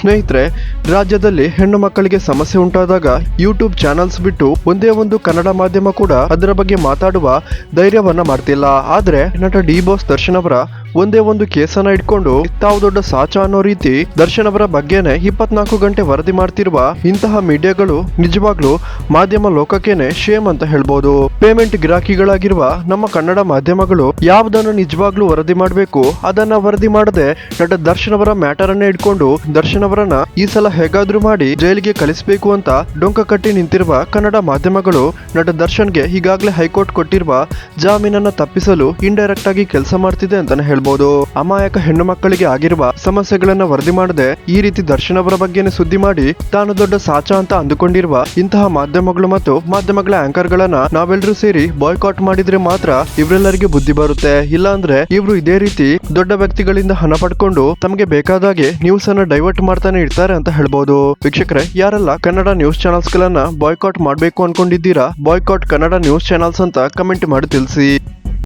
ಸ್ನೇಹಿತರೆ, ರಾಜ್ಯದಲ್ಲಿ ಹೆಣ್ಣು ಮಕ್ಕಳಿಗೆ ಸಮಸ್ಯೆ ಉಂಟಾದಾಗ ಯೂಟ್ಯೂಬ್ ಚಾನೆಲ್ಸ್ ಬಿಟ್ಟು ಒಂದೇ ಒಂದು ಕನ್ನಡ ಮಾಧ್ಯಮ ಕೂಡ ಅದರ ಬಗ್ಗೆ ಮಾತಾಡುವ ಧೈರ್ಯವನ್ನ ಮಾಡ್ತಿಲ್ಲ. ಆದ್ರೆ ನಟ ಡಿ ಬಾಸ್ ದರ್ಶನ್ ಅವರ ಒಂದೇ ಒಂದು ಕೇಸನ್ನ ಇಟ್ಕೊಂಡು ತಾವು ದೊಡ್ಡ ಸಾಚ ಅನ್ನೋ ರೀತಿ ದರ್ಶನ್ ಅವರ ಬಗ್ಗೆನೆ 24 ಗಂಟೆ ವರದಿ ಮಾಡ್ತಿರುವ ಇಂತಹ ಮೀಡಿಯಾಗಳು ನಿಜವಾಗ್ಲೂ ಮಾಧ್ಯಮ ಲೋಕಕ್ಕೇನೆ ಶೇಮ್ ಅಂತ ಹೇಳ್ಬೋದು. ಪೇಮೆಂಟ್ ಗಿರಾಕಿಗಳಾಗಿರುವ ನಮ್ಮ ಕನ್ನಡ ಮಾಧ್ಯಮಗಳು ಯಾವುದನ್ನು ನಿಜವಾಗ್ಲೂ ವರದಿ ಮಾಡಬೇಕು ಅದನ್ನ ವರದಿ ಮಾಡದೆ ನಟ ದರ್ಶನ್ ಅವರ ಮ್ಯಾಟರ್ ಅನ್ನೇ ಇಟ್ಕೊಂಡು ದರ್ಶನ್ ಅವರನ್ನ ಈ ಸಲ ಹೇಗಾದ್ರೂ ಮಾಡಿ ಜೈಲಿಗೆ ಕಳಿಸಬೇಕು ಅಂತ ಡೊಂಕ ಕಟ್ಟಿ ನಿಂತಿರುವ ಕನ್ನಡ ಮಾಧ್ಯಮಗಳು ನಟ ದರ್ಶನ್ಗೆ ಈಗಾಗಲೇ ಹೈಕೋರ್ಟ್ ಕೊಟ್ಟಿರುವ ಜಾಮೀನನ್ನ ತಪ್ಪಿಸಲು ಇಂಡೈರೆಕ್ಟ್ ಆಗಿ ಕೆಲಸ ಮಾಡ್ತಿದೆ ಅಂತಾನೆ ಹೇಳ್ಬೋದು. ಅಮಾಯಕ ಹೆಣ್ಣು ಮಕ್ಕಳಿಗೆ ಆಗಿರುವ ಸಮಸ್ಯೆಗಳನ್ನ ವರದಿ ಮಾಡದೆ ಈ ರೀತಿ ದರ್ಶನ್ ಅವರ ಬಗ್ಗೆನೇ ಸುದ್ದಿ ಮಾಡಿ ತಾನು ದೊಡ್ಡ ಸಾಚ ಅಂತ ಅಂದುಕೊಂಡಿರುವ ಇಂತಹ ಮಾಧ್ಯಮಗಳು ಮತ್ತು ಮಾಧ್ಯಮಗಳ ಆಂಕರ್ ಗಳನ್ನ ನಾವೆಲ್ಲರೂ ಸೇರಿ ಬಾಯ್ಕಾಟ್ ಮಾಡಿದ್ರೆ ಮಾತ್ರ ಇವರೆಲ್ಲರಿಗೆ ಬುದ್ಧಿ ಬರುತ್ತೆ. ಇಲ್ಲ ಅಂದ್ರೆ ಇವರು ಇದೇ ರೀತಿ ದೊಡ್ಡ ವ್ಯಕ್ತಿಗಳಿಂದ ಹಣ ಪಡ್ಕೊಂಡು ತಮಗೆ ಬೇಕಾದಾಗೆ ನ್ಯೂಸ್ ಅನ್ನ ಡೈವರ್ಟ್ ಮಾಡ್ತಾನೆ ಇರ್ತಾರೆ ಅಂತ ಹೇಳ್ಬೋದು. ವೀಕ್ಷಕರೇ, ಯಾರೆಲ್ಲ ಕನ್ನಡ ನ್ಯೂಸ್ ಚಾನೆಲ್ಸ್ ಗಳನ್ನ ಬಾಯ್ಕಾಟ್ ಮಾಡ್ಬೇಕು ಅನ್ಕೊಂಡಿದ್ದೀರಾ, ಬಾಯ್ಕಾಟ್ ಕನ್ನಡ ನ್ಯೂಸ್ ಚಾನೆಲ್ಸ್ ಅಂತ ಕಮೆಂಟ್ ಮಾಡಿ ತಿಳಿಸಿ.